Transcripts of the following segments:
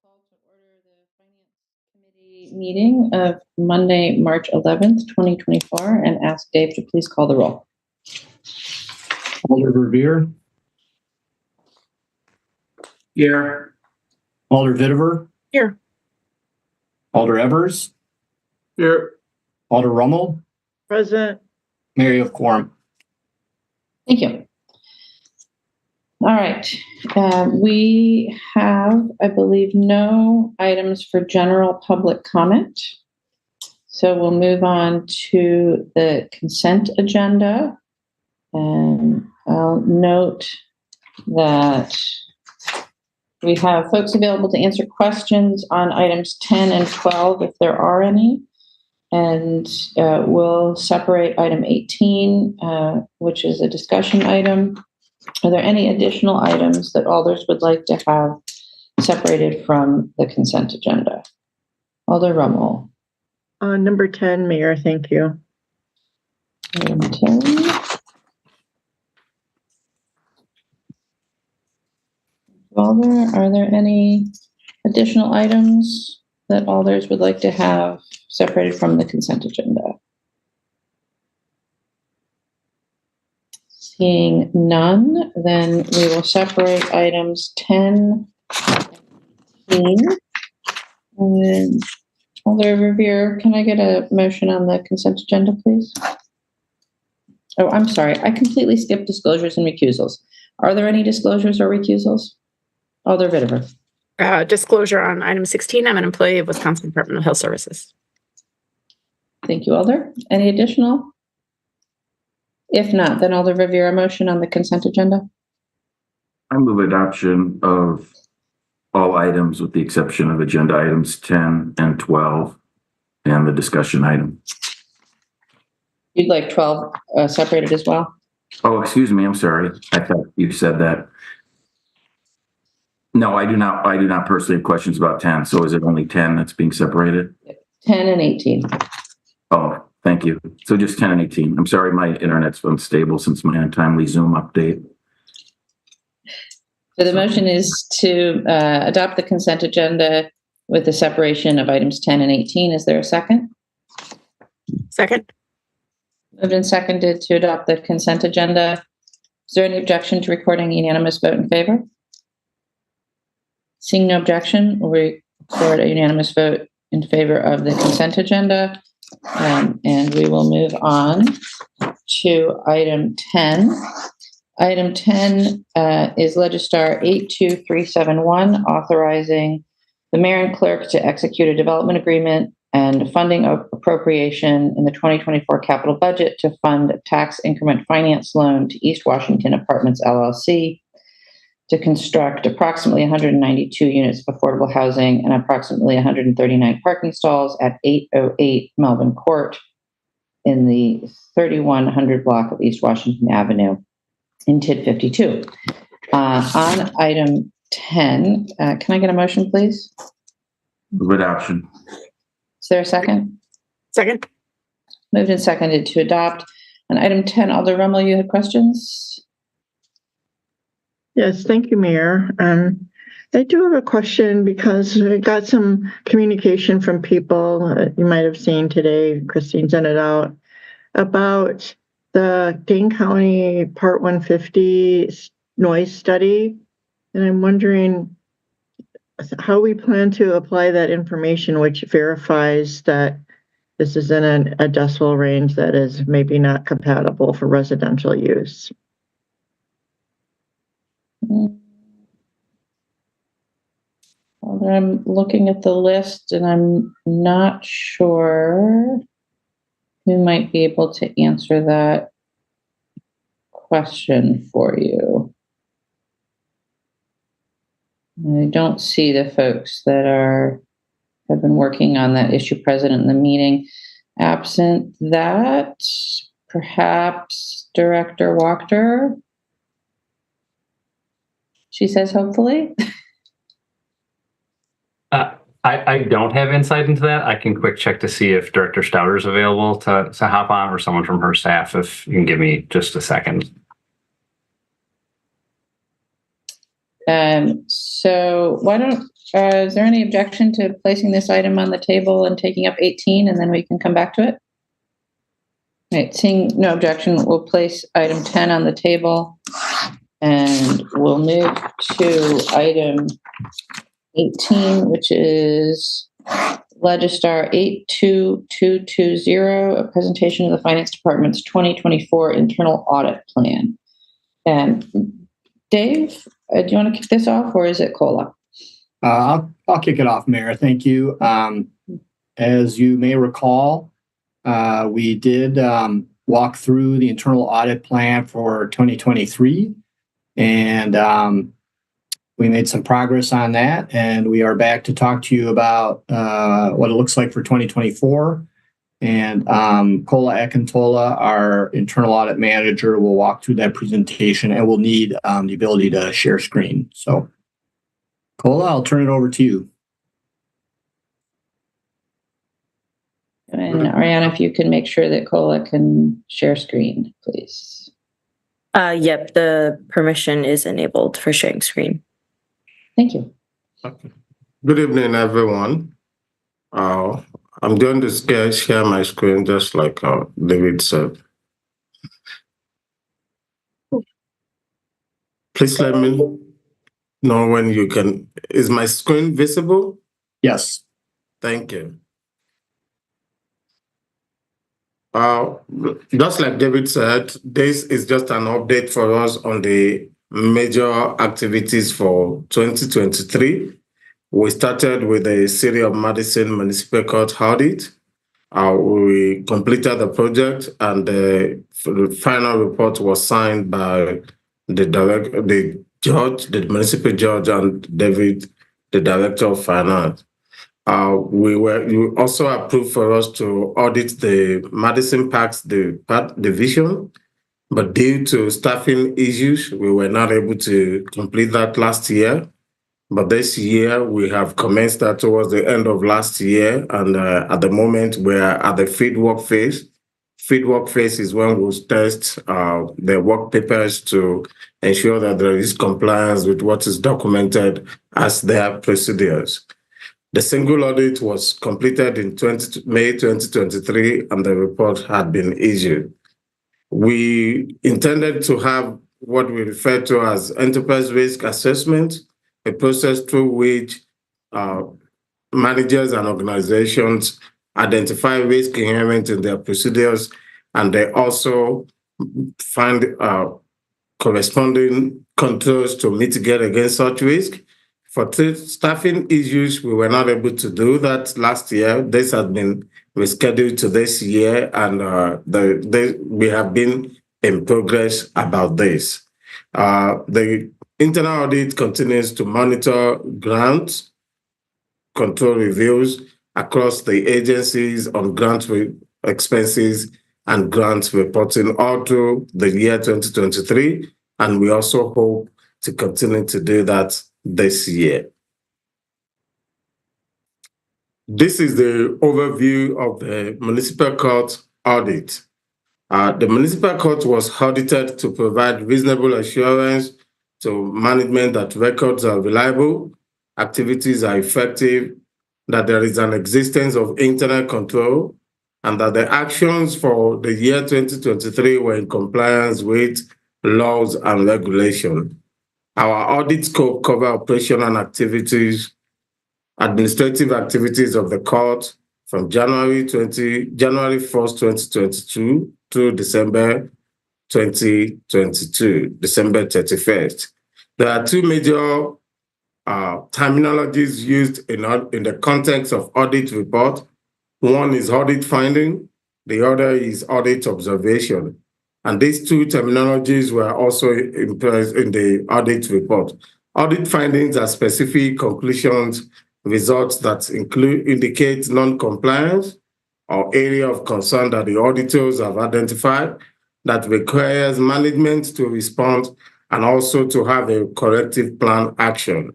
call to order the Finance Committee meeting of Monday, March 11th, 2024, and ask Dave to please call the roll. Alder Revere. Here. Alder Vitiver. Here. Alder Evers. Here. Alder Rummel. Present. Mayor, you have quorum. Thank you. All right. We have, I believe, no items for general public comment. So we'll move on to the consent agenda. And I'll note that we have folks available to answer questions on items 10 and 12 if there are any. And we'll separate item 18, which is a discussion item. Are there any additional items that alders would like to have separated from the consent agenda? Alder Rummel. Number 10, Mayor, thank you. Item 10. Alder, are there any additional items that alders would like to have separated from the consent agenda? Seeing none, then we will separate items 10 and 18. And Alder Revere, can I get a motion on the consent agenda, please? Oh, I'm sorry. I completely skipped disclosures and recusals. Are there any disclosures or recusals? Alder Vitiver. Disclosure on item 16, I'm an employee of Wisconsin Department of Health Services. Thank you, Alder. Any additional? If not, then Alder Revere, a motion on the consent agenda. I move adoption of all items with the exception of agenda items 10 and 12 and the discussion item. You'd like 12 separated as well? Oh, excuse me. I'm sorry. I thought you said that. No, I do not. I do not personally have questions about 10. So is it only 10 that's being separated? 10 and 18. Oh, thank you. So just 10 and 18. I'm sorry, my internet's unstable since my untimely Zoom update. So the motion is to adopt the consent agenda with the separation of items 10 and 18. Is there a second? Second. Moved and seconded to adopt the consent agenda. Is there any objection to recording a unanimous vote in favor? Seeing no objection, we'll record a unanimous vote in favor of the consent agenda. And we will move on to item 10. Item 10 is Legistar 82371, authorizing the mayor and clerk to execute a development agreement and funding appropriation in the 2024 capital budget to fund a tax increment finance loan to East Washington Apartments, LLC, to construct approximately 192 units of affordable housing and approximately 139 parking stalls at 808 Melvin Court in the 3100 block of East Washington Avenue in TID 52. On item 10, can I get a motion, please? Move adoption. Is there a second? Second. Moved and seconded to adopt. On item 10, Alder Rummel, you had questions? Yes, thank you, Mayor. I do have a question because I got some communication from people you might have seen today. Christine sent it out about the Dane County Part 150 noise study. And I'm wondering how we plan to apply that information, which verifies that this is in a decibel range that is maybe not compatible for residential use. Well, I'm looking at the list and I'm not sure who might be able to answer that question for you. I don't see the folks that have been working on that issue present in the meeting. Absent that, perhaps Director Wachter. She says, hopefully. I don't have insight into that. I can quick check to see if Director Stouter is available to hop on, or someone from her staff, if you can give me just a second. So why don't, is there any objection to placing this item on the table and taking up 18, and then we can come back to it? Right, seeing no objection, we'll place item 10 on the table, and we'll move to item 18, which is Legistar 82220, a presentation of the Finance Department's 2024 internal audit plan. Dave, do you want to kick this off, or is it Cola? I'll kick it off, Mayor. Thank you. As you may recall, we did walk through the internal audit plan for 2023, and we made some progress on that. And we are back to talk to you about what it looks like for 2024. And Kola Akintola, our internal audit manager, will walk through that presentation, and we'll need the ability to share screen. So, Kola, I'll turn it over to you. And Ariana, if you can make sure that Cola can share screen, please. Yep, the permission is enabled for sharing screen. Thank you. Okay. Good evening, everyone. I'm going to share my screen just like David said. Please let me know when you can. Is my screen visible? Yes. Thank you. Just like David said, this is just an update for us on the major activities for 2023. We started with the City of Madison Municipal Court audit. We completed the project, and the final report was signed by the judge, the municipal judge, and David, the director of finance. You also approved for us to audit the Madison Parks division, but due to staffing issues, we were not able to complete that last year. But this year, we have commenced that towards the end of last year, and at the moment, we're at the fieldwork phase. Fieldwork phase is when we'll test the work papers to ensure that there is compliance with what is documented as their procedures. The single audit was completed in May 2023, and the report had been issued. We intended to have what we refer to as enterprise risk assessment, a process through which managers and organizations identify risk inherent in their procedures, and they also find corresponding controls to mitigate against such risk. For staffing issues, we were not able to do that last year. This has been rescheduled to this year, and we have been in progress about this. The internal audit continues to monitor grants, control reviews across the agencies on grant expenses and grant reporting all through the year 2023, and we also hope to continue to do that this year. This is the overview of the municipal court audit. The municipal court was audited to provide reasonable assurance to management that records are reliable, activities are effective, that there is an existence of internal control, and that the actions for the year 2023 were in compliance with laws and regulations. Our audit scope covers operational activities, administrative activities of the court from January 1st, 2022 to December 2022, December 31st. There are two major terminologies used in the context of audit report. One is audit finding, the other is audit observation. And these two terminologies were also impressed in the audit report. Audit findings are specific conclusions, results that indicate non-compliance or area of concern that the auditors have identified that requires management to respond and also to have a corrective plan action.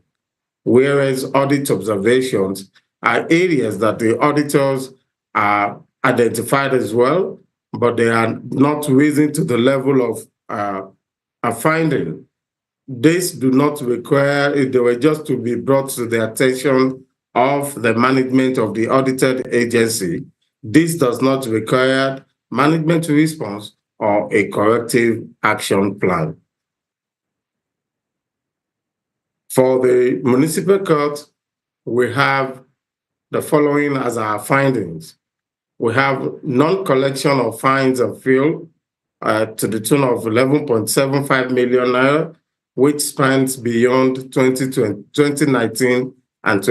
Whereas audit observations are areas that the auditors are identified as well, but they are not risen to the level of a finding. these do not require, they were just to be brought to the attention of the management of the audited agency. This does not require management response or a corrective action plan. For the municipal court, we have the following as our findings. We have non-collection of fines and fuel to the tune of 11.75 million naira, which spans beyond 2019 and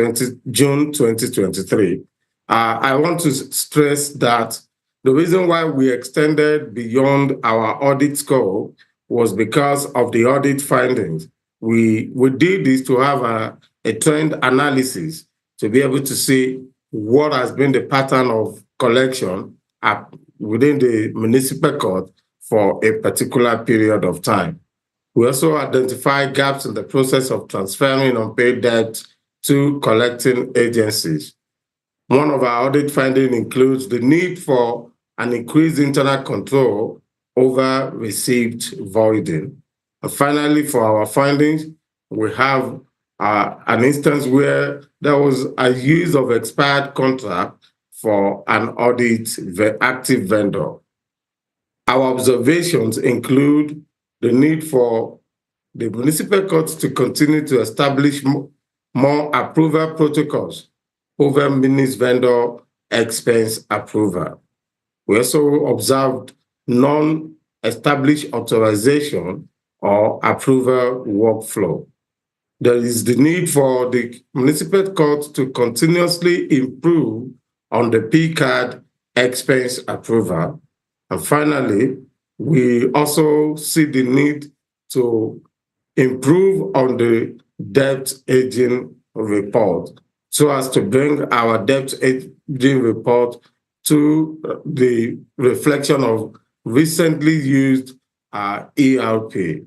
June 2023. I want to stress that the reason why we extended beyond our audit scope was because of the audit findings. We did this to have a trend analysis to be able to see what has been the pattern of collection within the municipal court for a particular period of time. We also identify gaps in the process of transferring unpaid debt to collecting agencies. One of our audit findings includes the need for an increased internal control over received voiding. And finally, for our findings, we have an instance where there was a use of expired contract for an audit active vendor. Our observations include the need for the municipal courts to continue to establish more approval protocols over mini's vendor expense approval. We also observed non-established authorization or approval workflow. There is the need for the municipal court to continuously improve on the P-card expense approval. And finally, we also see the need to improve on the debt aging report so as to bring our debt aging report to the reflection of recently used ERP.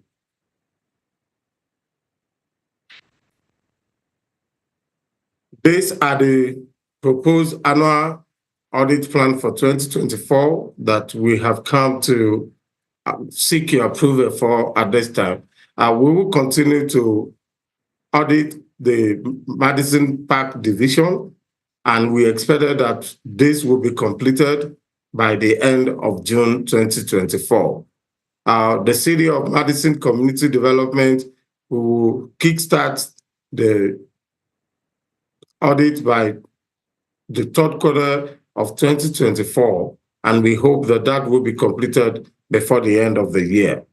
These are the proposed annual audit plan for 2024 that we have come to seek your approval for at this time. We will continue to audit the Madison Park Division, and we expected that this will be completed by the end of June 2024. The City of Madison Community Development will kickstart the audit by the third quarter of 2024, and we hope that that will be completed before the end of the year.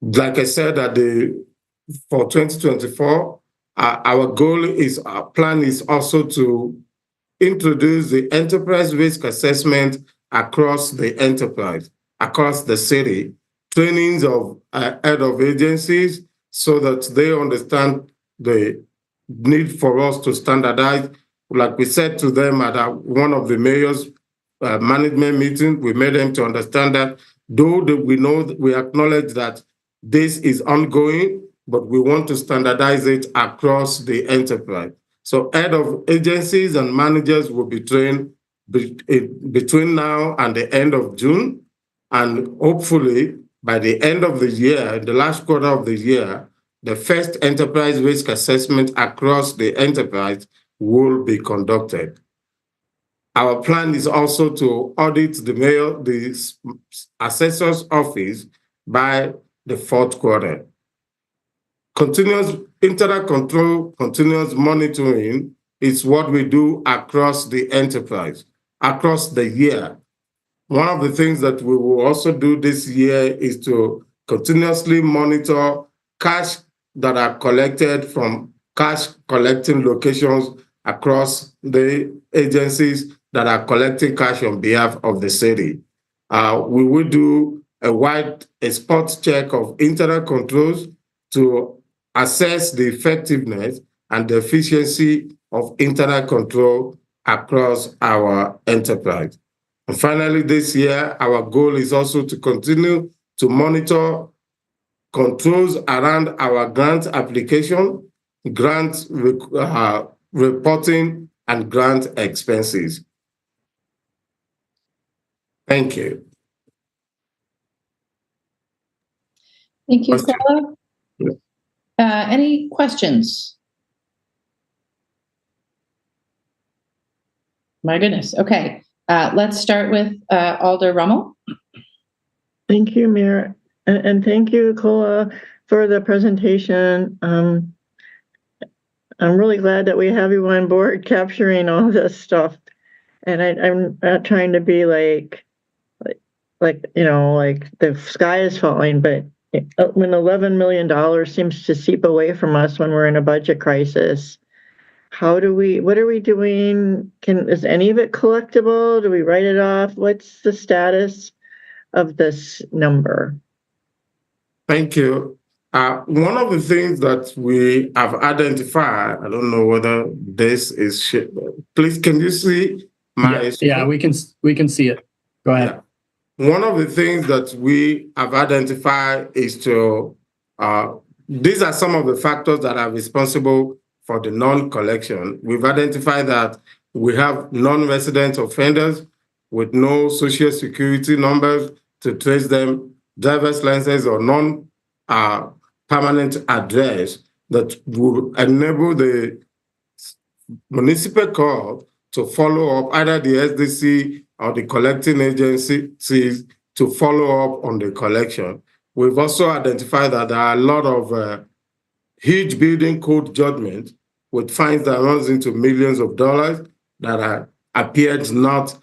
Like I said, for 2024, our goal is, our plan is also to introduce the enterprise risk assessment across the enterprise, across the city, trainings of head of agencies so that they understand the need for us to standardize. Like we said to them at one of the mayor's management meetings, we made them to understand that though we acknowledge that this is ongoing, but we want to standardize it across the enterprise. So head of agencies and managers will be trained between now and the end of June. And hopefully by the end of the year, the last quarter of the year, the first enterprise risk assessment across the enterprise will be conducted. Our plan is also to audit the assessor's office by the fourth quarter. Continuous internal control, continuous monitoring is what we do across the enterprise, across the year. One of the things that we will also do this year is to continuously monitor cash that are collected from cash collecting locations across the agencies that are collecting cash on behalf of the city. We will do a spot check of internal controls to assess the effectiveness and the efficiency of internal control across our enterprise. And finally, this year, our goal is also to continue to monitor controls around our grant application, grant reporting, and grant expenses. Thank you. Thank you, Question. Stella. Any questions? My goodness. Okay. Let's start with Alder Rummel. Thank you, Mayor. And thank you, Kola, for the presentation. I'm really glad that we have you on board capturing all this stuff. And I'm not trying to be like the sky is falling, but when $11 million seems to seep away from us when we're in a budget crisis, what are we doing? Is any of it collectible? Do we write it off? What's the status of this number? Thank you. One of the things that we have identified, I don't know whether this is, please, can you see my? Yeah, we can see it. Go ahead. Yeah. One of the things that we have identified is these are some of the factors that are responsible for the non-collection. We've identified that we have non-resident offenders with no social security numbers to trace them, driver's license or non-permanent address that will enable the municipal court to follow up, either the SDC or the collecting agencies to follow up on the collection. We've also identified that there are a lot of huge building code judgments with fines that runs into millions of dollars that appeared not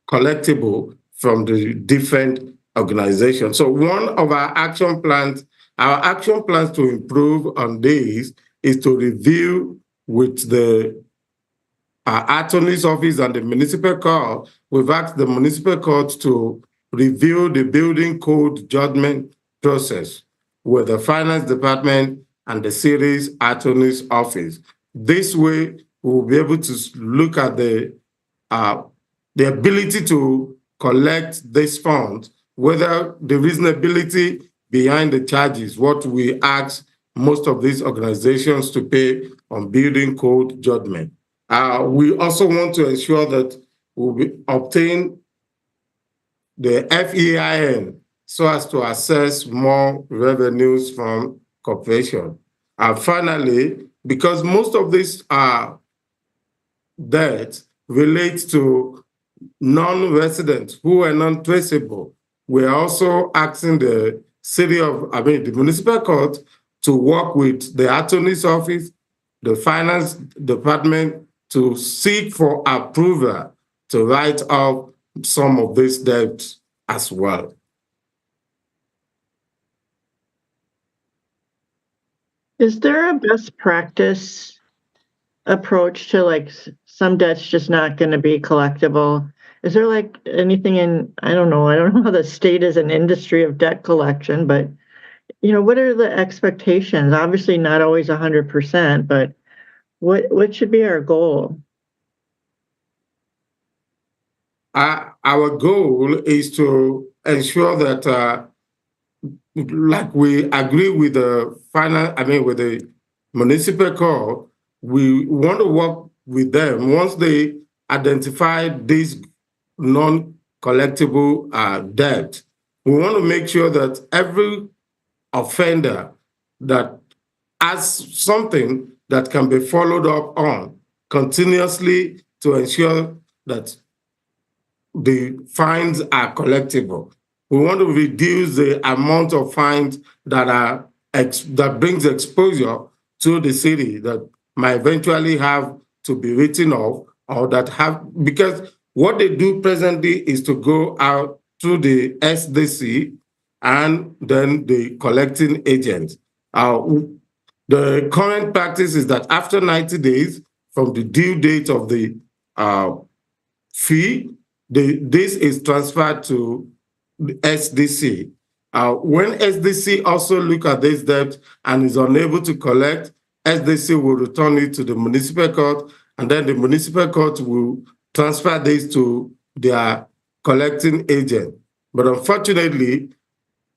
collectible from the different organizations. So one of our action plans to improve on these is to review with the attorney's office and the municipal court. We've asked the municipal court to review the building code judgment process with the finance department and the city's attorney's office. This way, we'll be able to look at the ability to collect this fund, whether the reasonability behind the charges, what we ask most of these organizations to pay on building code judgment. We also want to ensure that we obtain the FEIN so as to assess more revenues from corporation. Finally, because most of these debts relate to non-residents who are non-traceable, we're also asking the the municipal court to work with the attorney's office, the finance department, to seek for approval to write off some of these debts as well. Is there a best practice approach to like some debts just not going to be collectible? Is there like anything I don't know how the state is an industry of debt collection, but what are the expectations? Obviously not always 100%, but what should be our goal? Our goal is to ensure that, like we agree with with the municipal court, we want to work with them once they identify these non-collectible debt. We want to make sure that every offender that has something that can be followed up on continuously to ensure that the fines are collectible. We want to reduce the amount of fines that brings exposure to the city that might eventually have to be written off, or because what they do presently is to go out to the SDC and then the collecting agents. The current practice is that after 90 days from the due date of the fee, this is transferred to the SDC. When SDC also look at this debt and is unable to collect, SDC will return it to the municipal court, and then the municipal court will transfer this to their collecting agent. But unfortunately,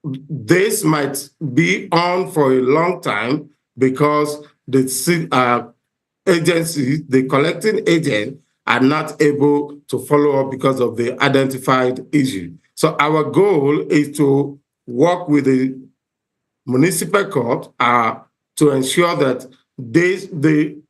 this might be on for a long time because the agency, the collecting agent, are not able to follow up because of the identified issue. So our goal is to work with the municipal court are to ensure that the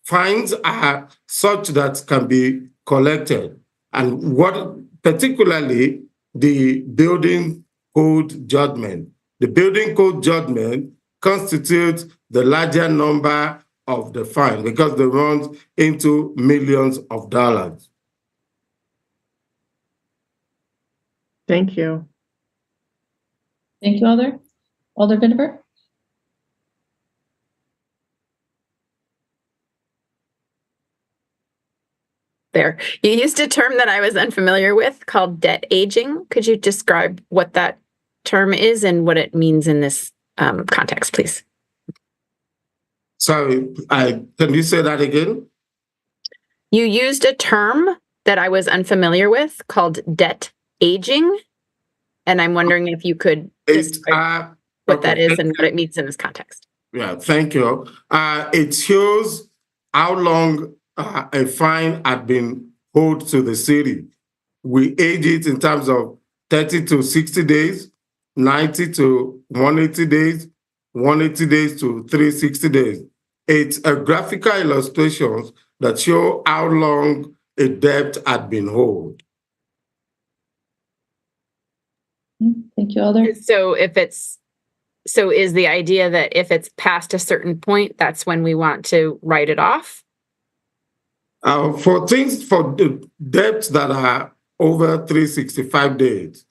fines are such that can be collected. And what particularly the building code judgment. The building code judgment constitutes the larger number of the fine because they run into millions of dollars. Thank you. Thank you, Alder. Alder Vandenberg? There. You used a term that I was unfamiliar with called debt aging. Could you describe what that term is and what it means in this context, please? Sorry, can you say that again? You used a term that I was unfamiliar with called debt aging. And I'm wondering if you could describe what that is and what it means in this context. Yeah, thank you. It shows how long a fine had been owed to the city. We age it in terms of 30 to 60 days, 90 to 180 days, 180 days to 360 days. It's a graphical illustration that show how long a debt had been owed. Thank you, Alder. So is the idea that if it's past a certain point, that's when we want to write it off? For the debts that are over 365 days,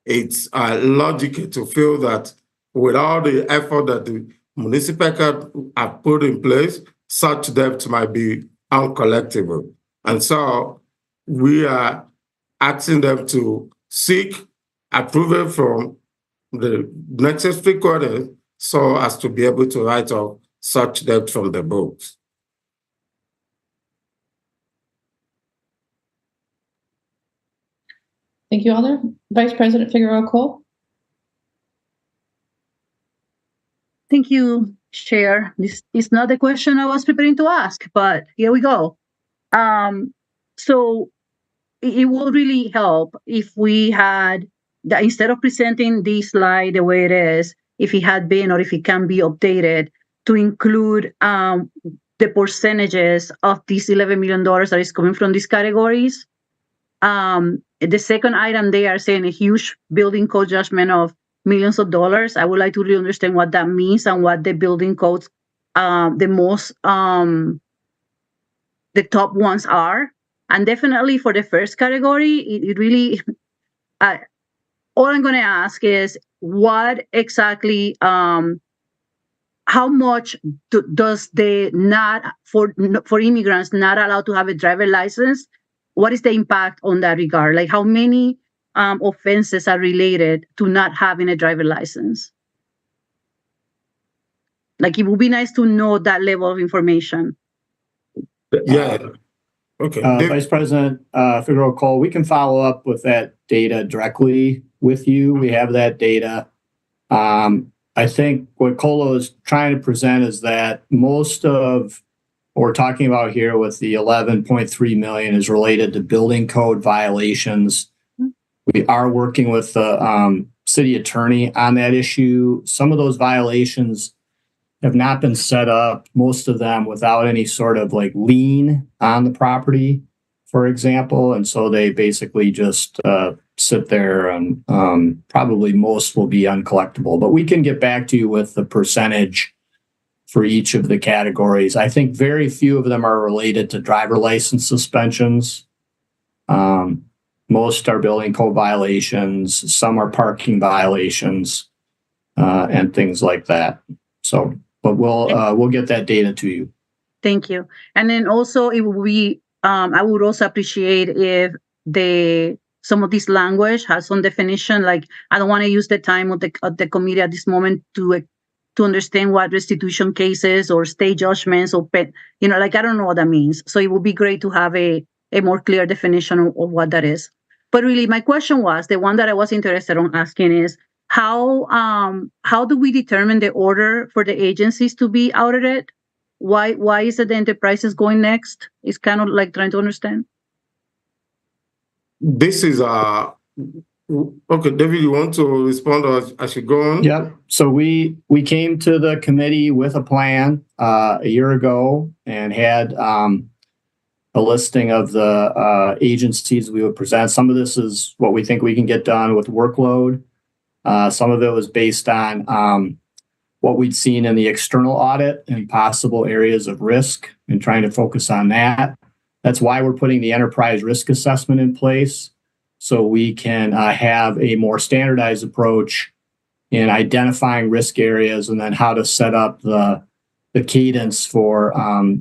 it's logical to feel that with all the effort that the municipal court have put in place, such debts might be uncollectible. And so we are asking them to seek approval from the necessary quarters so as to be able to write off such debt from the books. Thank you, Alder. Vice President Figueroa Cole? Thank you, Chair. This is not the question I was preparing to ask, but here we go. So it would really help if we had, instead of presenting this slide the way it is, if it had been or if it can be updated to include the percentages of these $11 million that is coming from these categories. The second item, they are saying a huge building code judgment of millions of dollars. I would like to really understand what that means and what the building codes, the top ones are. And definitely for the first category, it really, all I'm going to ask is what exactly, how much does the for immigrants not allowed to have a driver license? What is the impact on that regard? Like how many offenses are related to not having a driver license? Like it would be nice to know that level of information. Yeah. Okay. Vice President Figueroa Cole, we can follow up with that data directly with you. We have that data. I think what Colo is trying to present is that most of what we're talking about here with the 11.3 million is related to building code violations. We are working with the city attorney on that issue. Some of those violations have not been set up, most of them without any sort of like lien on the property, for example. And so they basically just sit there and probably most will be uncollectible. But we can get back to you with the percentage for each of the categories. I think very few of them are related to driver license suspensions. Most are building code violations. Some are parking violations and things like that. So, but we'll get that data to you. Thank you. And then also it would be, I would also appreciate if some of this language has some definition. Like I don't want to use the time of the committee at this moment to understand what restitution cases or state judgments or like I don't know what that means. So it would be great to have a more clear definition of what that is. But really, my question was, the one that I was interested in asking is, how do we determine the order for the agencies to be audited? Why is it the enterprises going next? It's kind of like trying to understand. This is Okay, David, you want to respond or I should go on? Yep. So we came to the committee with a plan a year ago and had a listing of the agencies we would present. Some of this is what we think we can get done with workload. Some of it was based on what we'd seen in the external audit and possible areas of risk and trying to focus on that. That's why we're putting the enterprise risk assessment in place, so we can have a more standardized approach in identifying risk areas and then how to set up the cadence for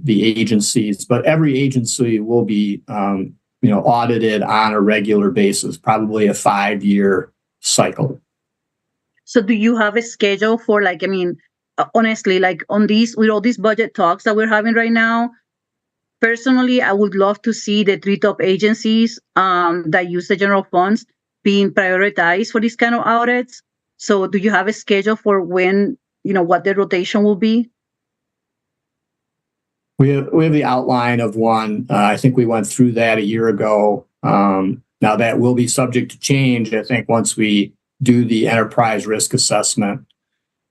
the agencies. But every agency will be audited on a regular basis, probably a 5-year cycle. So do you have a schedule for honestly, like on these, with all these budget talks that we're having right now, personally, I would love to see the 3 top agencies that use the general funds being prioritized for these kind of audits. So do you have a schedule for when, what the rotation will be? We have the outline of one. I think we went through that a year ago. Now that will be subject to change, I think, once we do the enterprise risk assessment.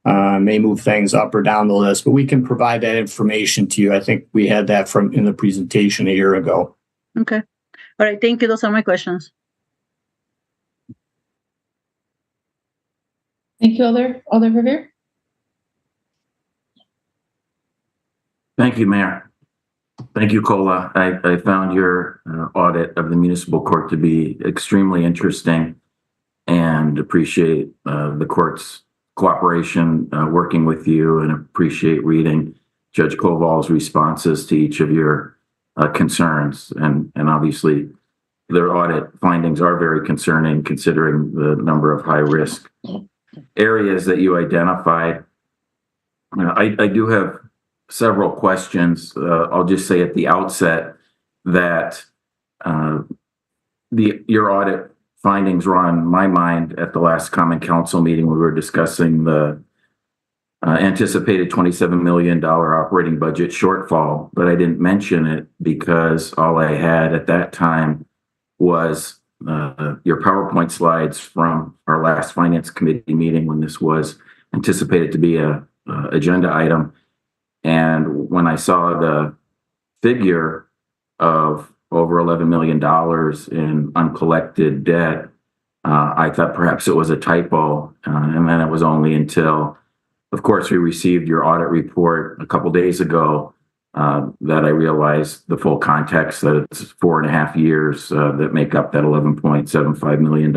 May move things up or down the list, but we can provide that information to you. I think we had that in the presentation a year ago. Okay. All right. Thank you. Those are my questions. Thank you, Alder Verveer. Thank you, Mayor. Thank you, Cola. I found your audit of the municipal court to be extremely interesting and appreciate the court's cooperation working with you, and appreciate reading Judge Koval's responses to each of your concerns. And obviously, their audit findings are very concerning considering the number of high-risk areas that you identified. I do have several questions. I'll just say at the outset that your audit findings were on my mind at the last Common Council meeting. We were discussing the anticipated $27 million operating budget shortfall, but I didn't mention it because all I had at that time was your PowerPoint slides from our last Finance Committee meeting when this was anticipated to be a agenda item. And when I saw the figure of over $11 million in uncollected debt, I thought perhaps it was a typo. And then it was only until, of course, we received your audit report a couple days ago that I realized the full context, that it's 4.5 years that make up that $11.75 million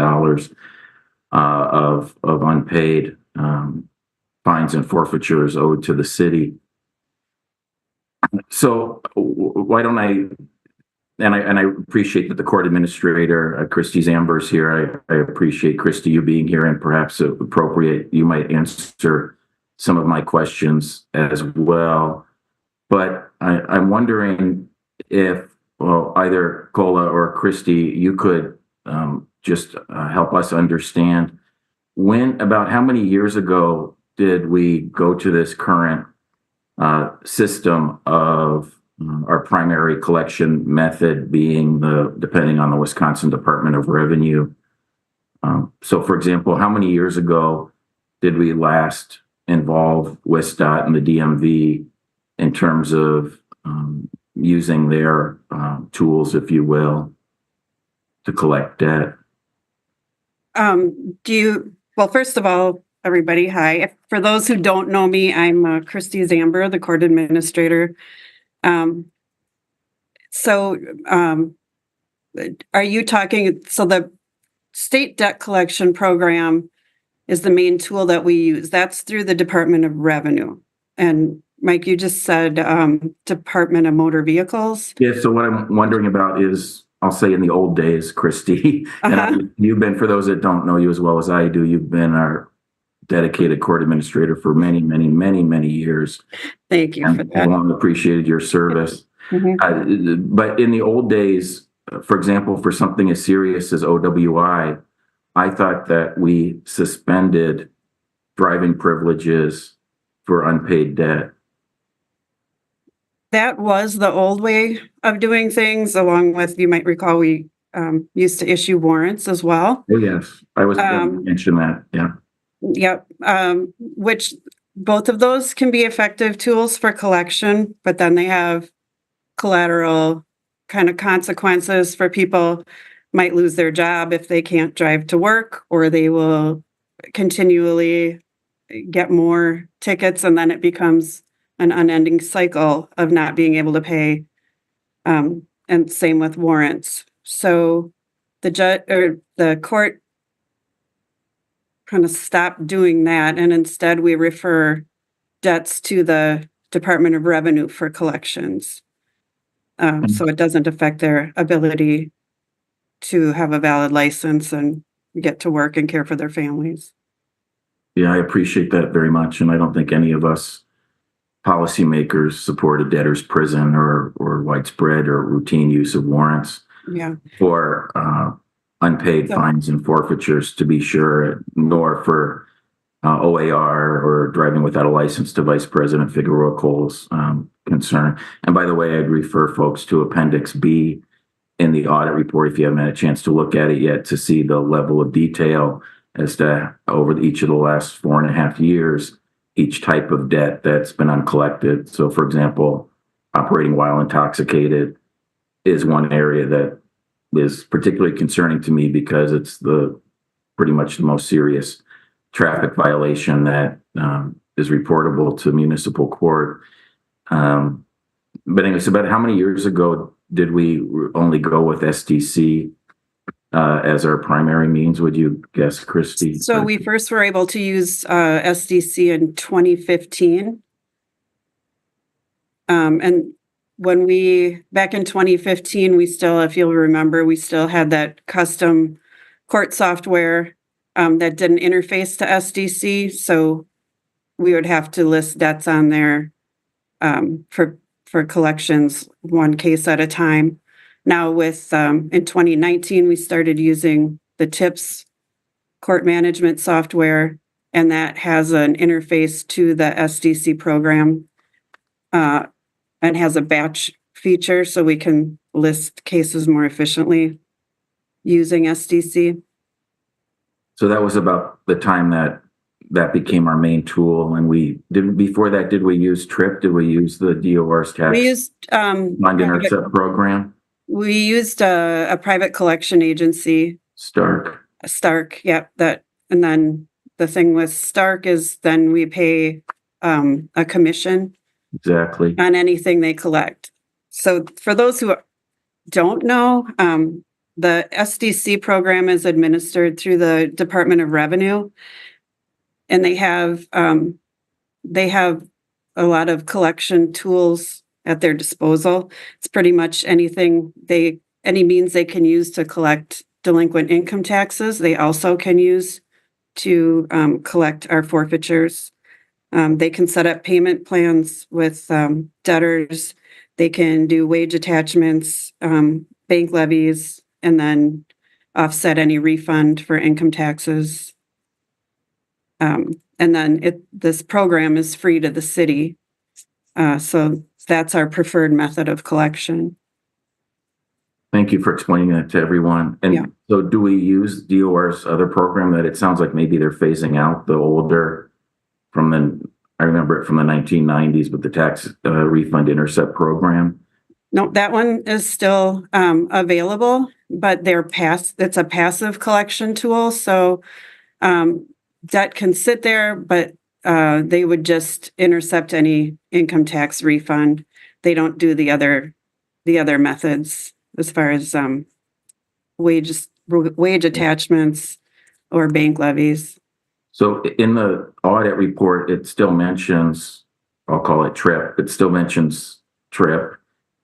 of unpaid fines and forfeitures owed to the city. So why don't I appreciate that the court administrator, Christy Zamber's here. I appreciate, Christy, you being here, and perhaps appropriate, you might answer some of my questions as well. But I'm wondering if, either Cola or Christy, you could just help us understand about how many years ago did we go to this current system of our primary collection method being depending on the Wisconsin Department of Revenue. So, for example, how many years ago did we last involve WSDOT and the DMV in terms of using their tools, if you will, to collect debt? Well, first of all, everybody, hi. For those who don't know me, I'm Christy Zamber, the court administrator. Are you talking, so the state debt collection program is the main tool that we use. That's through the Department of Revenue. And Mike, you just said Department of Motor Vehicles. Yeah, so what I'm wondering about is, I'll say in the old days, Christy, and you've been, for those that don't know you as well as I do, you've been our dedicated court administrator for many, many, many, many years. Thank you for that. Long appreciated your service. But in the old days, for example, for something as serious as OWI, I thought that we suspended driving privileges for unpaid debt. That was the old way of doing things, along with, you might recall, we used to issue warrants as well. Oh, yes, I was going to mention that, yeah. Yep, which both of those can be effective tools for collection, but then they have collateral kind of consequences for people. Might lose their job if they can't drive to work, or they will continually get more tickets, and then it becomes an unending cycle of not being able to pay. And same with warrants. So the judge or the court kind of stopped doing that, and instead we refer debts to the Department of Revenue for collections. So it doesn't affect their ability to have a valid license and get to work and care for their families. Yeah, I appreciate that very much. And I don't think any of us policymakers support a debtor's prison or widespread or routine use of warrants Yeah. for unpaid fines and forfeitures, to be sure, nor for OAR or driving without a license to Vice President Figueroa Cole's concern. And by the way, I'd refer folks to Appendix B in the audit report if you haven't had a chance to look at it yet, to see the level of detail as to over each of the last 4.5 years, each type of debt that's been uncollected. So, for example, operating while intoxicated is one area that is particularly concerning to me because it's pretty much the most serious traffic violation that is reportable to municipal court. But anyways, about how many years ago did we only go with SDC as our primary means, would you guess, Christy? So we first were able to use SDC in 2015. And back in 2015, we still, if you'll remember, we still had that custom court software that didn't interface to SDC. So we would have to list debts on there for collections, one case at a time. Now with, in 2019, we started using the TIPS court management software, and that has an interface to the SDC program and has a batch feature so we can list cases more efficiently using SDC. So that was about the time that became our main tool. And before that, did we use TRIP? Did we use the DOR's tax? We used fund intercept program? We used a private collection agency. Stark, yep. And then the thing with Stark is then we pay a commission exactly on anything they collect. So for those who don't know, the SDC program is administered through the Department of Revenue, and they have a lot of collection tools at their disposal. It's pretty much any means they can use to collect delinquent income taxes, they also can use to collect our forfeitures. They can set up payment plans with debtors. They can do wage attachments, bank levies, and then offset any refund for income taxes. And then this program is free to the city. So that's our preferred method of collection. Thank you for explaining that to everyone. And Yeah. So do we use DOR's other program that it sounds like maybe they're phasing out the older I remember it from the 1990s with the tax refund intercept program? No, that one is still available, but it's a passive collection tool. So debt can sit there, but they would just intercept any income tax refund. They don't do the other methods as far as wage attachments or bank levies. So in the audit report, it still mentions, I'll call it TRIP, it still mentions TRIP,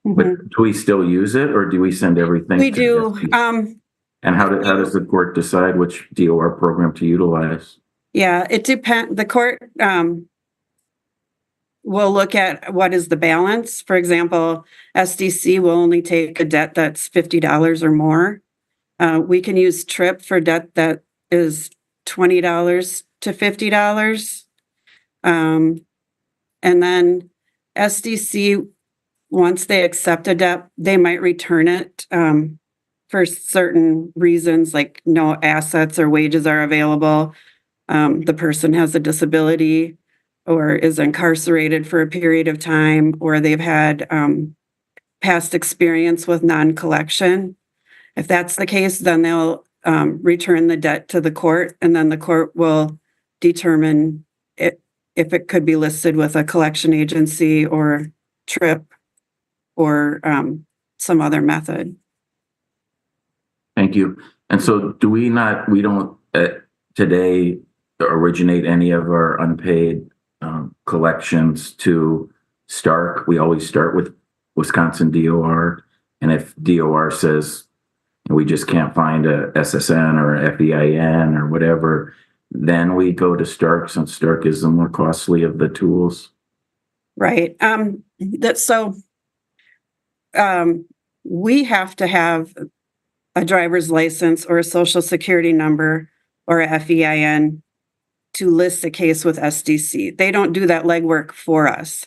but do we still use it or do we send everything? We do. And how does the court decide which DOR program to utilize? Yeah, it depends. The court will look at what is the balance. For example, SDC will only take a debt that's $50 or more. We can use TRIP for debt that is $20 to $50. And then SDC, once they accept a debt, they might return it for certain reasons, like no assets or wages are available, the person has a disability or is incarcerated for a period of time, or they've had past experience with non-collection. If that's the case, then they'll return the debt to the court, and then the court will determine if it could be listed with a collection agency or TRIP or some other method. Thank you. And so we don't today originate any of our unpaid collections to Stark. We always start with Wisconsin DOR. And if DOR says we just can't find a SSN or FEIN or whatever, then we go to Stark, since Stark is the more costly of the tools. Right. We have to have a driver's license or a social security number or a FEIN to list a case with SDC. They don't do that legwork for us.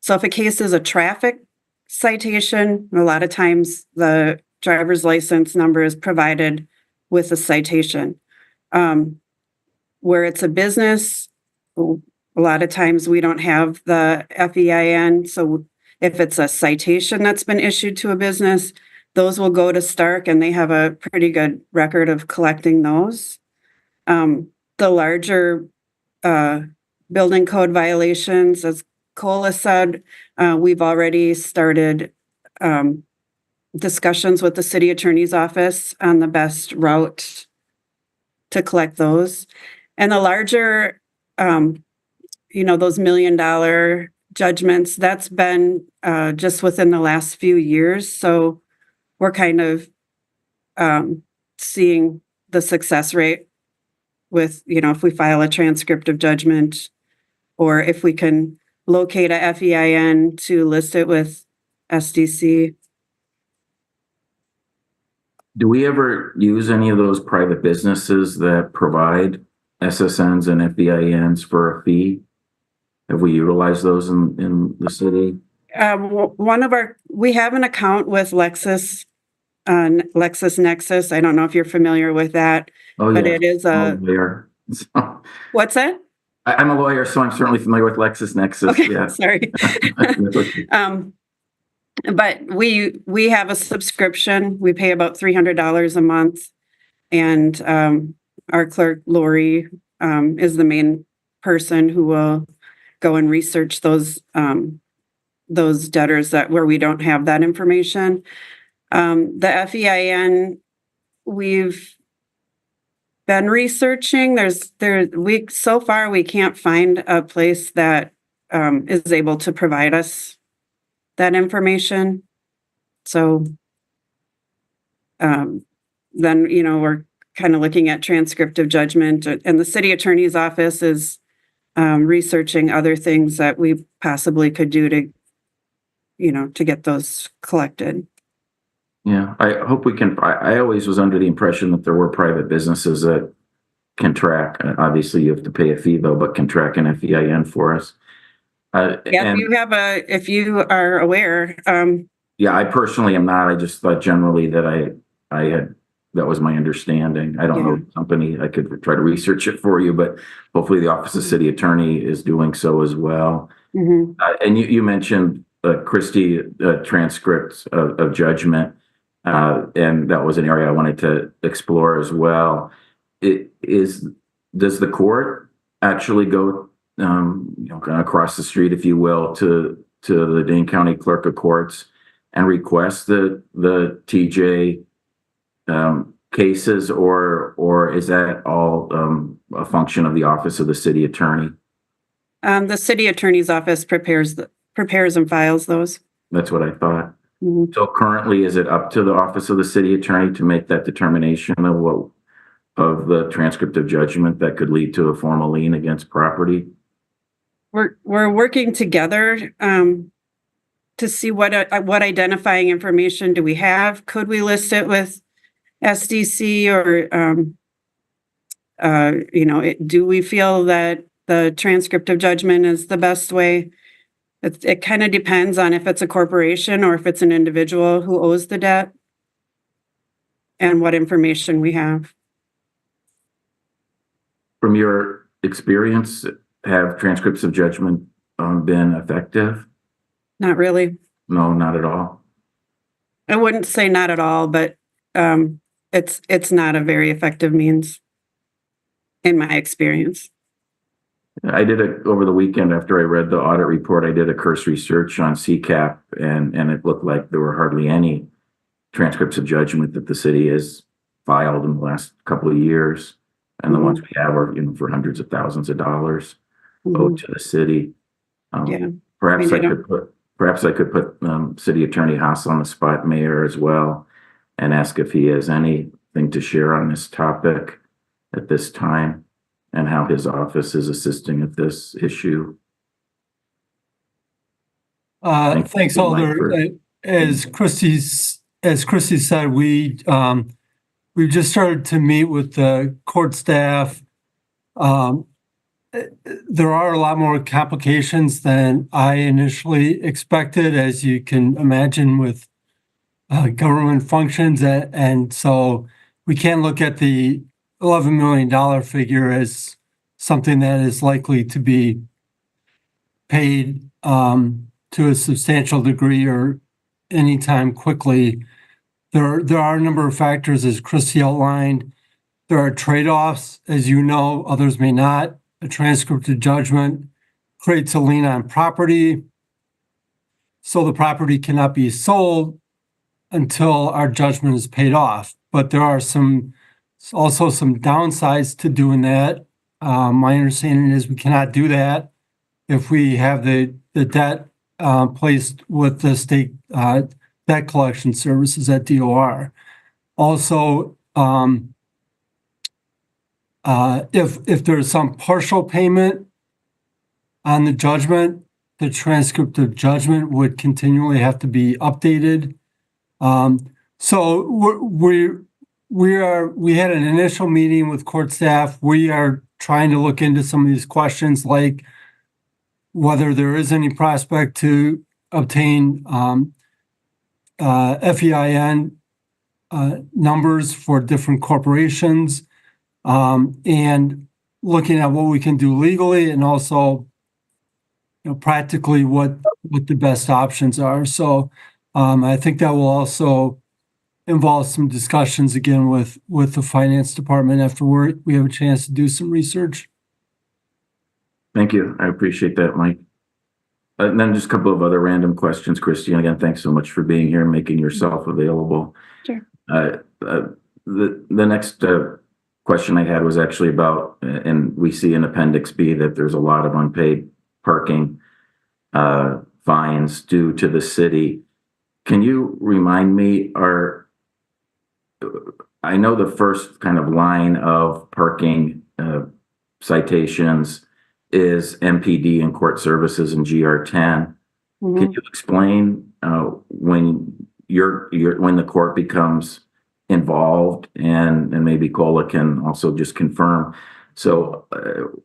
So if a case is a traffic citation, a lot of times the driver's license number is provided with a citation. Where it's a business, a lot of times we don't have the FEIN. So if it's a citation that's been issued to a business, those will go to Stark, and they have a pretty good record of collecting those. The larger building code violations, as Cola said, we've already started discussions with the city attorney's office on the best route to collect those. And the larger, those $1 million judgments, that's been just within the last few years. So we're kind of seeing the success rate with, if we file a transcript of judgment, or if we can locate a FEIN to list it with SDC. Do we ever use any of those private businesses that provide SSNs and FEINs for a fee? Have we utilized those in the city? We have an account with LexisNexis. I don't know if you're familiar with that, but yeah. it is I'm a lawyer. So, what's that? I'm a lawyer, so I'm certainly familiar with LexisNexis. Okay, yeah. sorry. But we have a subscription. We pay about $300 a month, and our clerk Lori is the main person who will go and research those debtors where we don't have that information. The FEIN, we've been researching. So far we can't find a place that is able to provide us that information. So then, we're kind of looking at transcript of judgment, and the city attorney's office is researching other things that we possibly could do to get those collected. Yeah, I hope we can. I always was under the impression that there were private businesses that can track. Obviously, you have to pay a fee though, but can track an FEIN for us. If you are aware. Yeah, I personally am not. I just thought generally that I had, that was my understanding. I don't know the company. I could try to research it for you, but hopefully the Office of City Attorney is doing so as well. Mm-hmm. And you mentioned, Christy, transcripts of judgment. And that was an area I wanted to explore as well. Does the court actually go, across the street, if you will, to the Dane County Clerk of Courts and request the TJ cases, or is that all a function of the Office of the City Attorney? The city attorney's office prepares and files those. That's what I thought. Mm-hmm. So currently, is it up to the Office of the City Attorney to make that determination of the transcript of judgment that could lead to a formal lien against property? We're working together to see what identifying information do we have. Could we list it with SDC, or do we feel that the transcript of judgment is the best way? It kind of depends on if it's a corporation or if it's an individual who owes the debt. and what information we have. From your experience, have transcripts of judgment been effective? Not really. No, not at all. I wouldn't say not at all, but it's not a very effective means in my experience. I did it over the weekend after I read the audit report. I did a cursory search on CCAP, and it looked like there were hardly any transcripts of judgment that the city has filed in the last couple of years. And the ones we have are, for hundreds of thousands of dollars owed to the city. Yeah. Perhaps I could put City Attorney Haas on the spot, Mayor, as well, and ask if he has anything to share on this topic at this time and how his office is assisting at this issue. Thanks, Alder. As Christy said, we've just started to meet with the court staff. There are a lot more complications than I initially expected, as you can imagine, with government functions. And so we can't look at the $11 million figure as something that is likely to be paid to a substantial degree or anytime quickly. There are a number of factors, as Christy outlined. There are trade-offs, as you know, others may not. A transcript of judgment creates a lien on property, so the property cannot be sold until our judgment is paid off. But there are also some downsides to doing that. My understanding is we cannot do that if we have the debt placed with the state debt collection services at DOR. Also, if there's some partial payment on the judgment, the transcript of judgment would continually have to be updated. So we had an initial meeting with court staff. We are trying to look into some of these questions, like whether there is any prospect to obtain FEIN numbers for different corporations, and looking at what we can do legally and also, practically what the best options are. So I think that will also involve some discussions again with the finance department after we have a chance to do some research. Thank you. I appreciate that, Mike. And then just a couple of other random questions, Christy. And again, thanks so much for being here and making yourself available. Sure. The next question I had was actually about, and we see in Appendix B that there's a lot of unpaid parking fines due to the city. Can you remind me, I know the first kind of line of parking citations is MPD and court services and GR10. Can you explain when the court becomes involved, and maybe Cola can also just confirm. So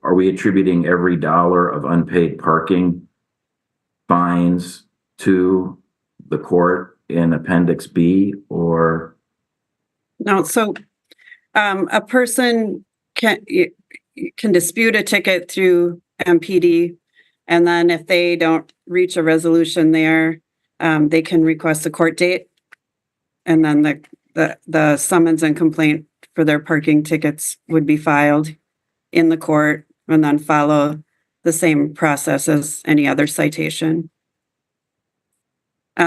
are we attributing every dollar of unpaid parking fines to the court in Appendix B, or? No, so a person can dispute a ticket through MPD, and then if they don't reach a resolution there, they can request a court date, and then the summons and complaint for their parking tickets would be filed in the court, and then follow the same process as any other citation.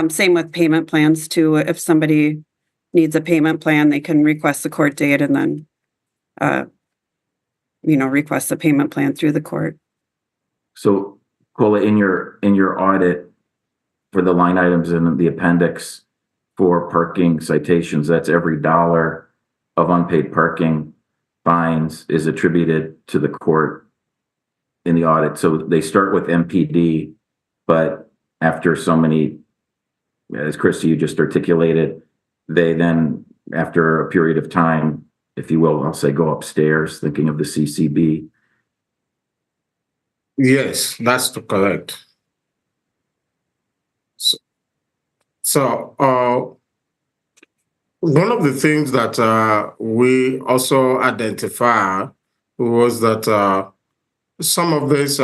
Same with payment plans too. If somebody needs a payment plan, they can request the court date and then request a payment plan through the court. So, Cola, in your audit for the line items in the appendix for parking citations, that's every dollar of unpaid parking fines is attributed to the court in the audit. So they start with MPD, but after so many, as Christy, you just articulated, they then, after a period of time, if you will, I'll say go upstairs, thinking of the CCB. Yes, that's correct. So One of the things that we also identified was that some of these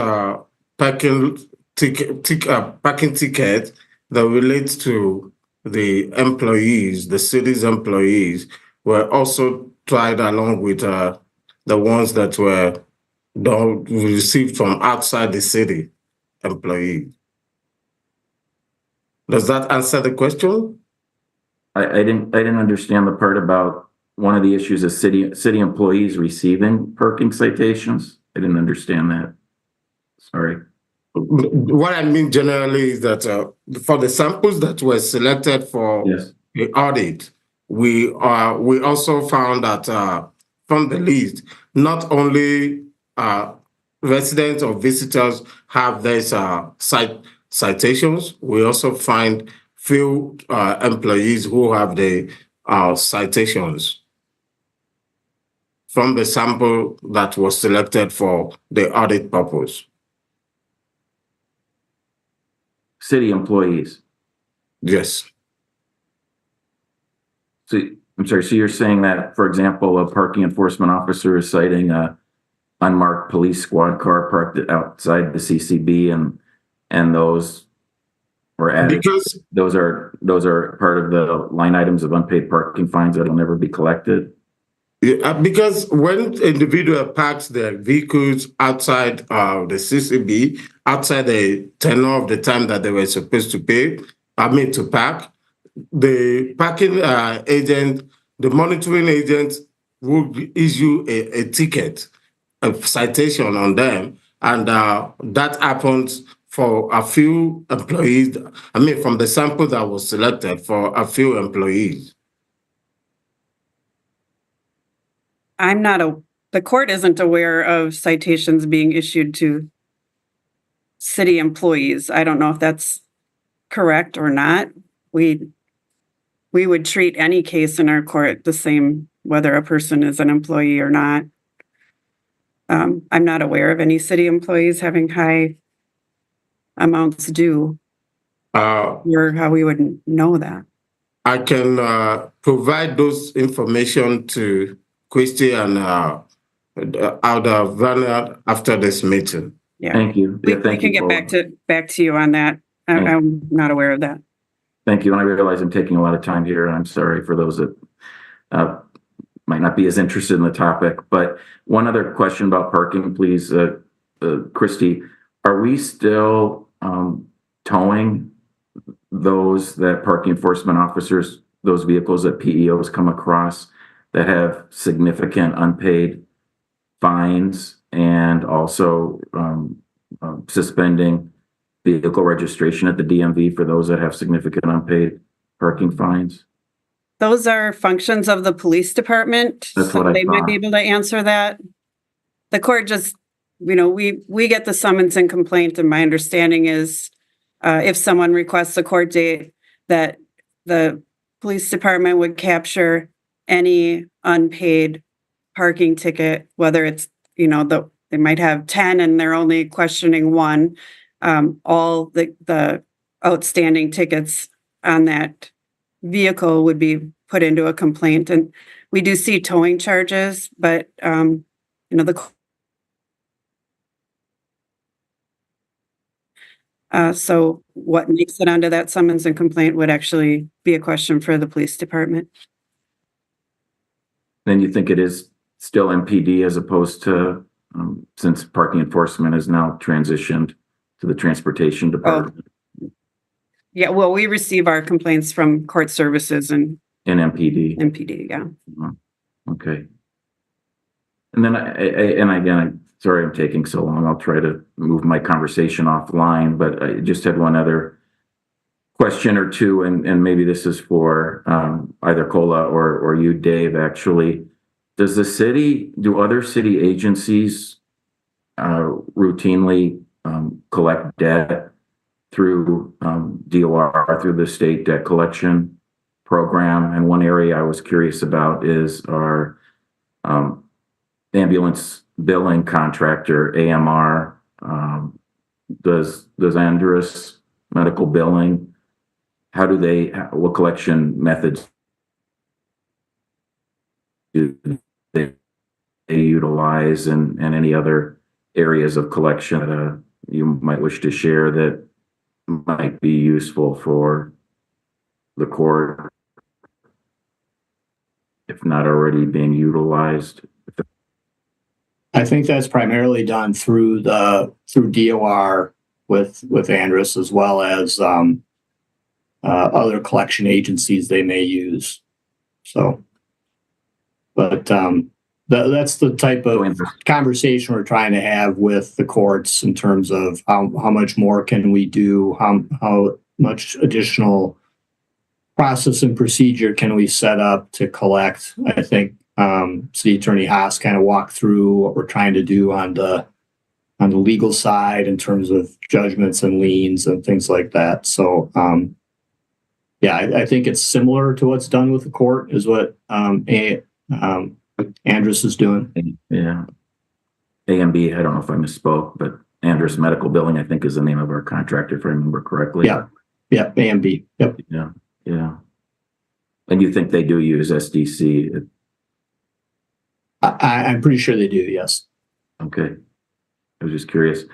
parking tickets that relate to the employees, the city's employees, were also tried along with the ones that were received from outside the city employees. Does that answer the question? I didn't understand the part about one of the issues is city employees receiving parking citations. I didn't understand that. Sorry. What I mean generally is that for the samples that were selected for Yes. the audit, we also found that from the list, not only residents or visitors have these citations, we also find few employees who have the citations from the sample that was selected for the audit purpose. City employees. Yes. So I'm sorry. So you're saying that, for example, a parking enforcement officer is citing a unmarked police squad car parked outside the CCB, and those were added. Because those are part of the line items of unpaid parking fines that'll never be collected. Because when individual parks their vehicles outside the CCB, outside the tenure of the time that they were supposed to to park, the parking agent, the monitoring agent will issue a ticket, a citation on them. And that happens for a few employees. From the sample that was selected for a few employees. The court isn't aware of citations being issued to city employees. I don't know if that's correct or not. We would treat any case in our court the same, whether a person is an employee or not. I'm not aware of any city employees having high amounts due, or how we would know that. I can provide those information to Christy and Alda after this meeting. Yeah. Thank you. We Thank can you, get back to you on that. I'm not aware of that. Thank you. And I realize I'm taking a lot of time here, and I'm sorry for those that might not be as interested in the topic. But one other question about parking, please, Christy. Are we still towing those that parking enforcement officers, those vehicles that PEOs come across that have significant unpaid fines, and also suspending vehicle registration at the DMV for those that have significant unpaid parking fines? Those are functions of the police department. That's so what I they might thought. be able to answer that. The court just, we get the summons and complaint, and my understanding is if someone requests a court date, that the police department would capture any unpaid parking ticket, whether it's, they might have 10 and they're only questioning one, all the outstanding tickets on that vehicle would be put into a complaint. And we do see towing charges, but, so what makes it onto that summons and complaint would actually be a question for the police department. Then you think it is still MPD as opposed to, since parking enforcement has now transitioned to the transportation department? Yeah, well, we receive our complaints from court services and MPD. Yeah. Okay. And then, and again, I'm sorry I'm taking so long. I'll try to move my conversation offline, but I just had one other question or two, and maybe this is for either Cola or you, Dave, actually. Do other city agencies routinely collect debt through DOR, through the state debt collection program? And one area I was curious about is our ambulance billing contractor, AMR. Does Andrus Medical Billing, what collection methods do they utilize, and any other areas of collection that you might wish to share that might be useful for the court, if not already being utilized? I think that's primarily done through DOR with Andrus, as well as other collection agencies they may use. So, but that's the type of conversation we're trying to have with the courts in terms of how much more can we do, how much additional process and procedure can we set up to collect. I think City Attorney Haas kind of walked through what we're trying to do on the legal side in terms of judgments and liens and things like that. So yeah, I think it's similar to what's done with the court is what Andrus is doing. Yeah. A&B, I don't know if I misspoke, but Andrus Medical Billing, I think, is the name of our contractor, if I remember correctly. Yeah. Yeah. A&B. Yep. Yeah. Yeah. And you think they do use SDC? I'm pretty sure they do. Yes. Okay. I was just curious.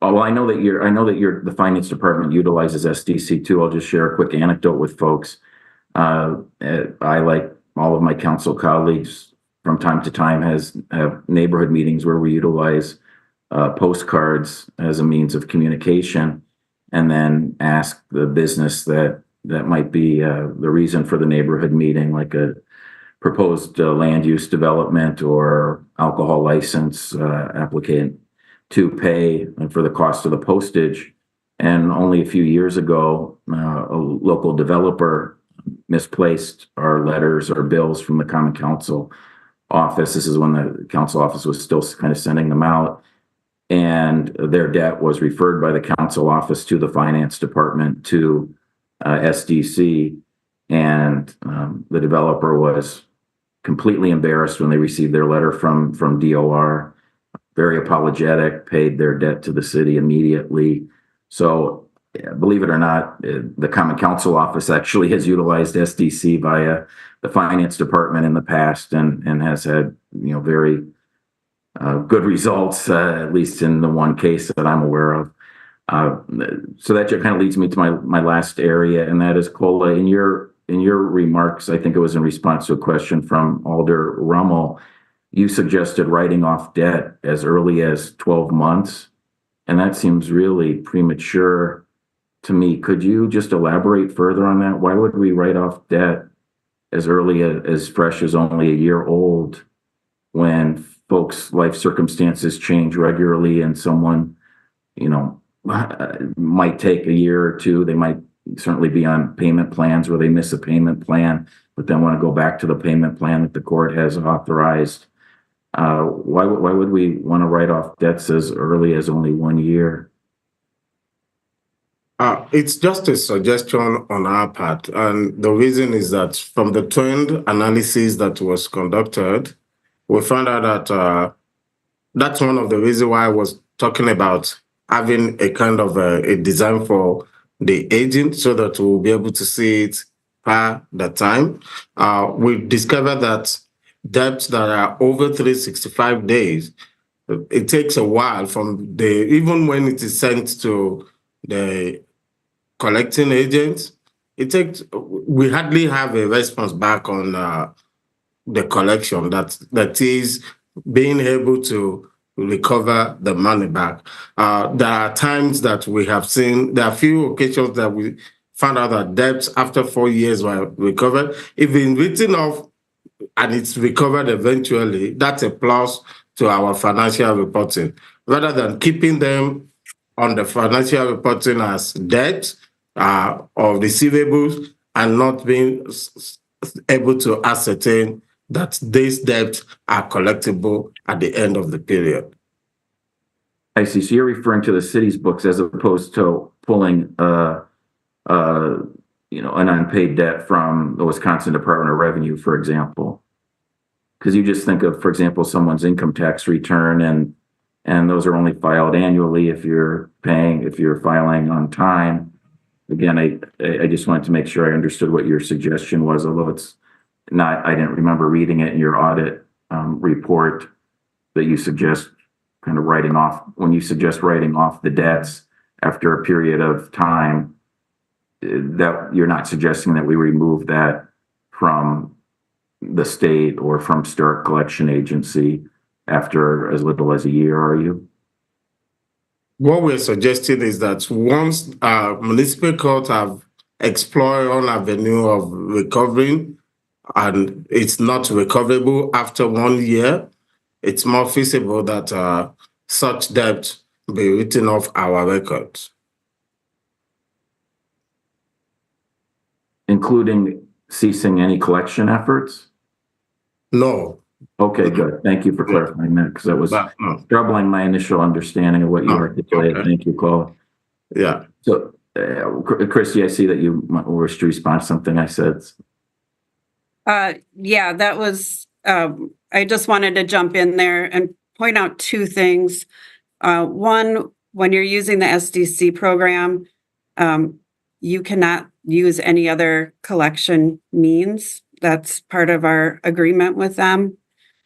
Well, I know that the finance department utilizes SDC too. I'll just share a quick anecdote with folks. I, like all of my council colleagues, from time to time have neighborhood meetings where we utilize postcards as a means of communication, and then ask the business that might be the reason for the neighborhood meeting, like a proposed land use development or alcohol license applicant, to pay for the cost of the postage. And only a few years ago, a local developer misplaced our letters or bills from the Common Council office. This is when the council office was still kind of sending them out. And their debt was referred by the council office to the finance department to SDC. And the developer was completely embarrassed when they received their letter from DOR. Very apologetic, paid their debt to the city immediately. So, believe it or not, the Common Council office actually has utilized SDC via the finance department in the past, and has had very good results, at least in the one case that I'm aware of. So that kind of leads me to my last area, and that is, Cola, in your remarks, I think it was in response to a question from Alder Rummel, you suggested writing off debt as early as 12 months, and that seems really premature to me. Could you just elaborate further on that? Why would we write off debt as early as fresh as only a year old, when folks' life circumstances change regularly, and someone, might take a year or two? They might certainly be on payment plans where they miss a payment plan, but then want to go back to the payment plan that the court has authorized. Why would we want to write off debts as early as only 1 year? It's just a suggestion on our part. And the reason is that from the trend analysis that was conducted, we found out that that's one of the reasons why I was talking about having a kind of a design for the agent, so that we'll be able to see it per the time. We discovered that debts that are over 365 days, it takes a while from even when it is sent to the collecting agents, we hardly have a response back on the collection that is being able to recover the money back. There are times that we have seen, there are few occasions that we found out that debts after 4 years were recovered. If it's written off and it's recovered eventually, that's a plus to our financial reporting, rather than keeping them on the financial reporting as debt or receivables, and not being able to ascertain that these debts are collectible at the end of the period. I see. So you're referring to the city's books as opposed to pulling an unpaid debt from the Wisconsin Department of Revenue, for example. Because you just think of, for example, someone's income tax return, and those are only filed annually if you're filing on time. Again, I just wanted to make sure I understood what your suggestion was, although it's not, I didn't remember reading it in your audit report that you suggest kind of when you suggest writing off the debts after a period of time, that you're not suggesting that we remove that from the state or from Stark Collection Agency after as little as a year, are you? What we're suggesting is that once municipal courts have explored one avenue of recovering and it's not recoverable after 1 year, it's more feasible that such debt be written off our records. Including ceasing any collection efforts? No. Okay, good. Thank you for clarifying that, because that was troubling my initial understanding of what you articulated. Okay. Thank you, Paul. Yeah. So, Christy, I see that you wish to respond to something I said. Yeah, that was, I just wanted to jump in there and point out two things. One, when you're using the SDC program, you cannot use any other collection means. That's part of our agreement with them.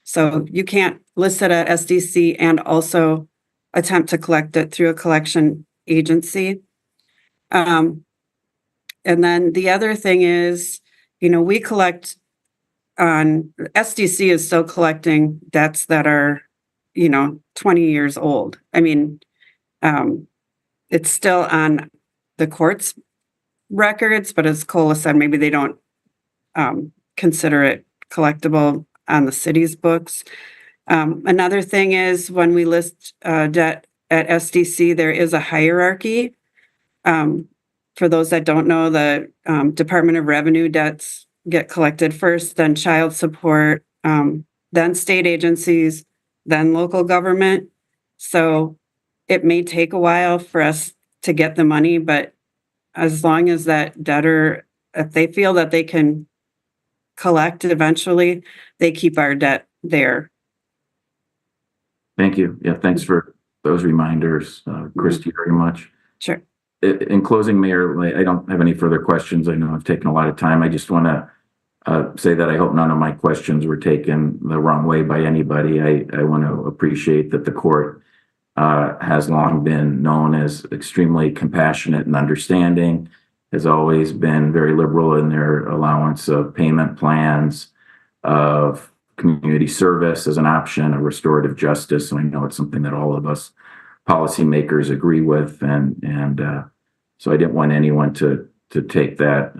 So you can't list it at SDC and also attempt to collect it through a collection agency. And then the other thing is, we collect on, SDC is still collecting debts that are, 20 years old. I mean, it's still on the court's records, but as Cola said, maybe they don't consider it collectible on the city's books. Another thing is when we list debt at SDC, there is a hierarchy. For those that don't know, the Department of Revenue debts get collected first, then child support, then state agencies, then local government. So it may take a while for us to get the money, but as long as that debtor, if they feel that they can collect eventually, they keep our debt there. Thank you. Yeah, thanks for those reminders, Christy, very much. Sure. In closing, Mayor, I don't have any further questions. I know I've taken a lot of time. I just want to say that I hope none of my questions were taken the wrong way by anybody. I want to appreciate that the court has long been known as extremely compassionate and understanding, has always been very liberal in their allowance of payment plans, of community service as an option, of restorative justice. So I know it's something that all of us policymakers agree with, and so I didn't want anyone to take that.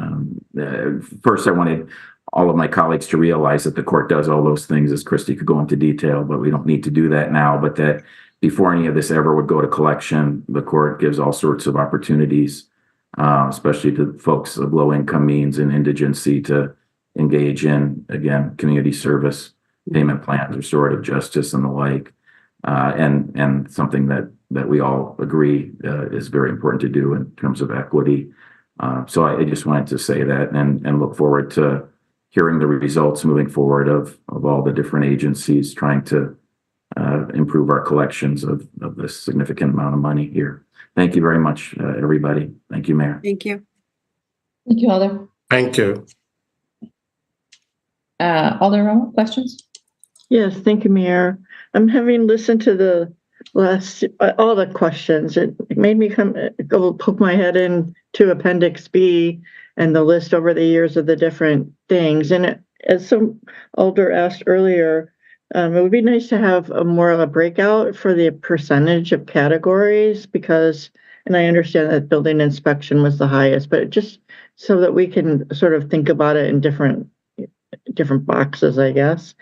First, I wanted all of my colleagues to realize that the court does all those things, as Christy could go into detail, but we don't need to do that now. But that before any of this ever would go to collection, the court gives all sorts of opportunities, especially to folks of low income means and indigency, to engage in, again, community service, payment plans, restorative justice, and the like. And something that we all agree is very important to do in terms of equity. So I just wanted to say that and look forward to hearing the results moving forward of all the different agencies trying to improve our collections of this significant amount of money here. Thank you very much, everybody. Thank you, Mayor. Thank you. Thank you, Alder. Thank you. Alder Romo, questions? Yes, thank you, Mayor. I'm having listened to the last, all the questions. It made me go poke my head into Appendix B and the list over the years of the different things. And as some Alder asked earlier, it would be nice to have more of a breakout for the percentage of categories because, and I understand that building inspection was the highest, but just so that we can sort of think about it in different boxes, I guess.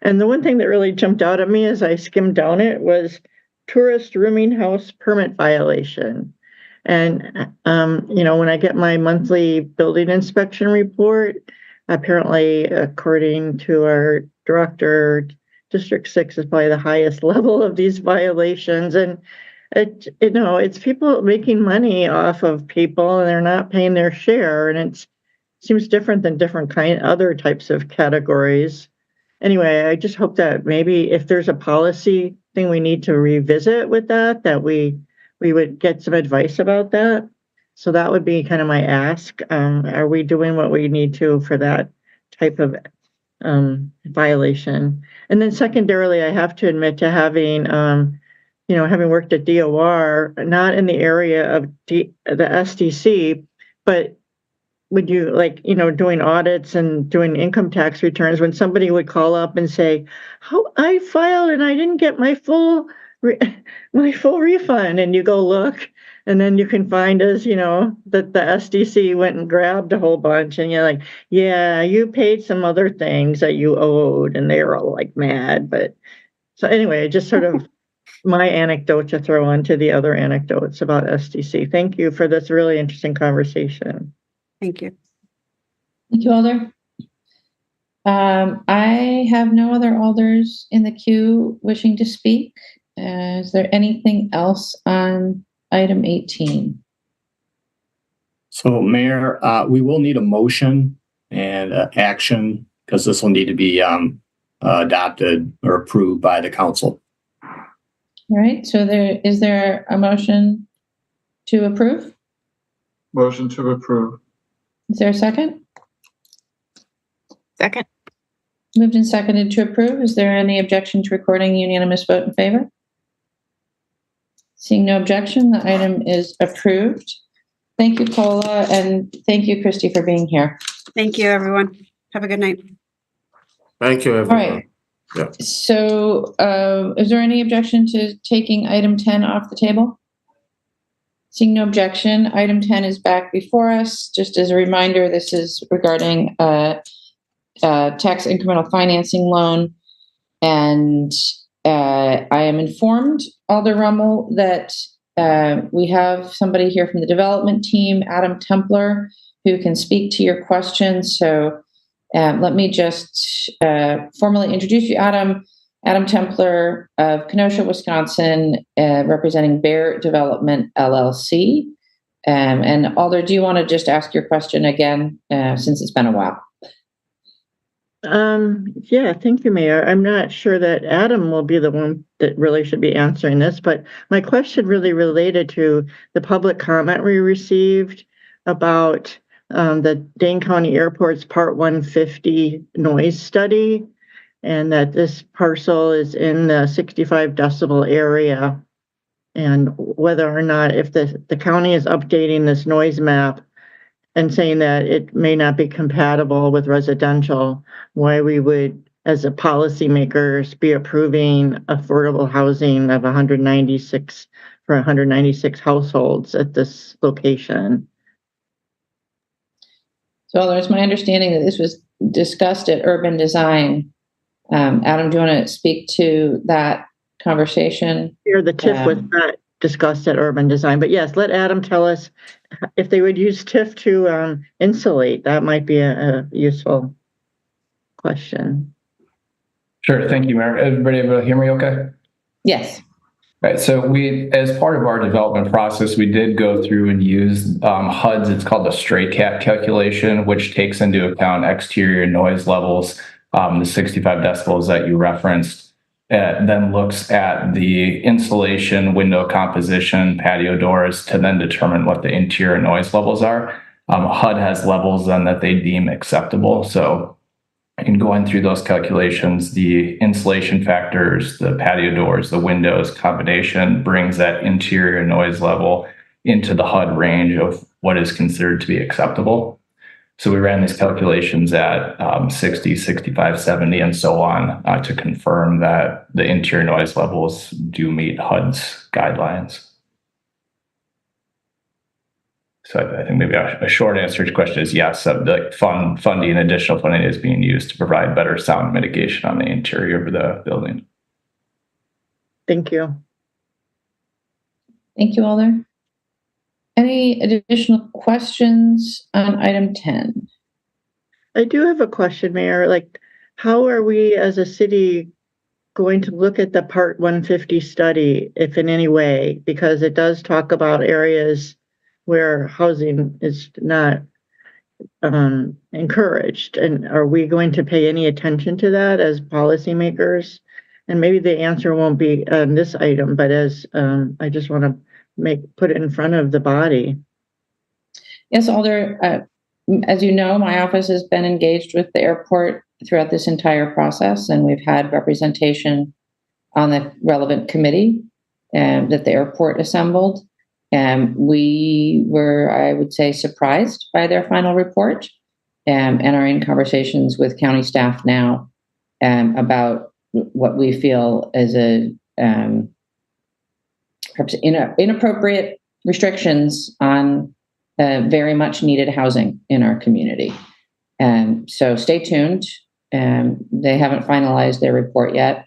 And the one thing that really jumped out at me as I skimmed down it was tourist rooming house permit violation. And, when I get my monthly building inspection report, apparently, according to our director, District 6 is probably the highest level of these violations. And, it's people making money off of people and they're not paying their share. And it seems different than other types of categories. Anyway, I just hope that maybe if there's a policy thing we need to revisit with that we would get some advice about that. So that would be kind of my ask. Are we doing what we need to for that type of violation. And then secondarily, I have to admit to having, having worked at DOR, not in the area of the SDC, but would you doing audits and doing income tax returns, when somebody would call up and say, "How I filed and I didn't get my full refund," and you go look, and then you can find that the SDC went and grabbed a whole bunch, and you're like, "Yeah, you paid some other things that you owed," and they were all like mad. But so anyway, just sort of my anecdote to throw onto the other anecdotes about SDC. Thank you for this really interesting conversation. Thank you. Thank you, Alder. I have no other alders in the queue wishing to speak. Is there anything else on item 18? So, Mayor, we will need a motion and action, because this will need to be adopted or approved by the council. All right. So is there a motion to approve? Motion to approve. Is there a second? Second. Moved and seconded to approve. Is there any objection to recording unanimous vote in favor? Seeing no objection, the item is approved. Thank you, Paula, and thank you, Christy, for being here. Thank you, everyone. Have a good night. Thank you, everyone. All right. Yeah. So is there any objection to taking item 10 off the table? Seeing no objection, item 10 is back before us. Just as a reminder, this is regarding tax incremental financing loan. And I am informed, Alder Rummel, that we have somebody here from the development team, Adam Templer, who can speak to your questions. So let me just formally introduce you, Adam. Adam Templer of Kenosha, Wisconsin, representing Bear Development, LLC. And Alder, do you want to just ask your question again, since it's been a while? Yeah, thank you, Mayor. I'm not sure that Adam will be the one that really should be answering this, but my question really related to the public comment we received about the Dane County Airport's Part 150 noise study, and that this parcel is in the 65 decibel area, and whether or not, if the county is updating this noise map and saying that it may not be compatible with residential, why we would, as a policymakers, be approving affordable housing of 196 for 196 households at this location. So there's my understanding that this was discussed at Urban Design. Adam, do you want to speak to that conversation? Here, the TIF was not discussed at Urban Design, but yes, let Adam tell us if they would use TIF to insulate. That might be a useful question. Sure. Thank you, Mayor. Everybody able to hear me okay? Yes. Right. So we, as part of our development process, we did go through and use HUD's, it's called the stray cat calculation, which takes into account exterior noise levels, the 65 decibels that you referenced. Then looks at the insulation, window composition, patio doors to then determine what the interior noise levels are. HUD has levels then that they deem acceptable. So in going through those calculations, the insulation factors, the patio doors, the windows combination brings that interior noise level into the HUD range of what is considered to be acceptable. So we ran these calculations at 60, 65, 70, and so on to confirm that the interior noise levels do meet HUD's guidelines. So I think maybe a short answer to your question is yes, the funding, additional funding is being used to provide better sound mitigation on the interior of the building. Thank you. Thank you, Alder. Any additional questions on item 10? I do have a question, Mayor. Like, how are we as a city going to look at the Part 150 study, if in any way? Because it does talk about areas where housing is not encouraged. And are we going to pay any attention to that as policymakers? And maybe the answer won't be on this item, but as I just want to put it in front of the body. Yes, Alder, as you know, my office has been engaged with the airport throughout this entire process, and we've had representation on the relevant committee that the airport assembled. And we were, I would say, surprised by their final report, and are in conversations with county staff now about what we feel is a perhaps inappropriate restrictions on very much needed housing in our community. So stay tuned. They haven't finalized their report yet,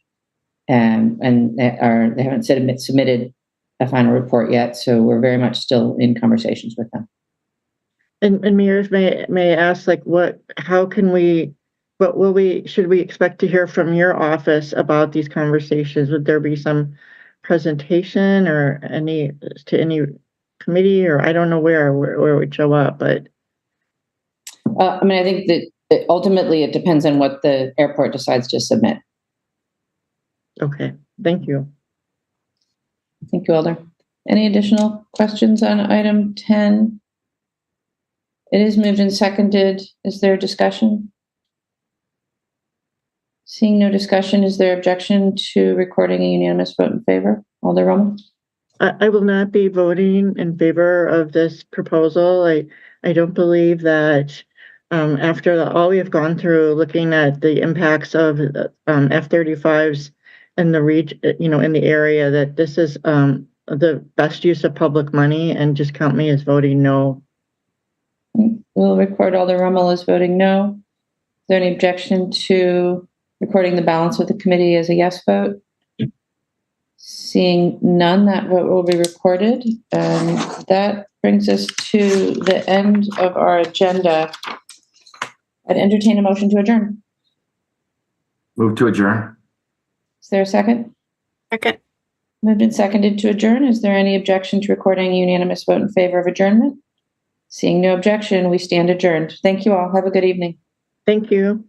and they haven't submitted a final report yet. So we're very much still in conversations with them. And Mayor, may I ask, like, should we expect to hear from your office about these conversations? Would there be some presentation or any committee, or I don't know where it would show up, but. I mean, I think that ultimately it depends on what the airport decides to submit. Okay, thank you. Thank you, Alder. Any additional questions on item 10? It is moved and seconded. Is there discussion? Seeing no discussion, is there objection to recording a unanimous vote in favor? Alder Rommel? I will not be voting in favor of this proposal. I don't believe that after all we have gone through, looking at the impacts of F-35s in the region, in the area, that this is the best use of public money, and just count me as voting no. We'll record Alder Rommel as voting no. Is there any objection to recording the balance of the committee as a yes vote? Seeing none, that vote will be recorded. And that brings us to the end of our agenda. I'd entertain a motion to adjourn. Move to adjourn. Is there a second? Second. Moved and seconded to adjourn. Is there any objection to recording a unanimous vote in favor of adjournment? Seeing no objection, we stand adjourned. Thank you all. Have a good evening. Thank you.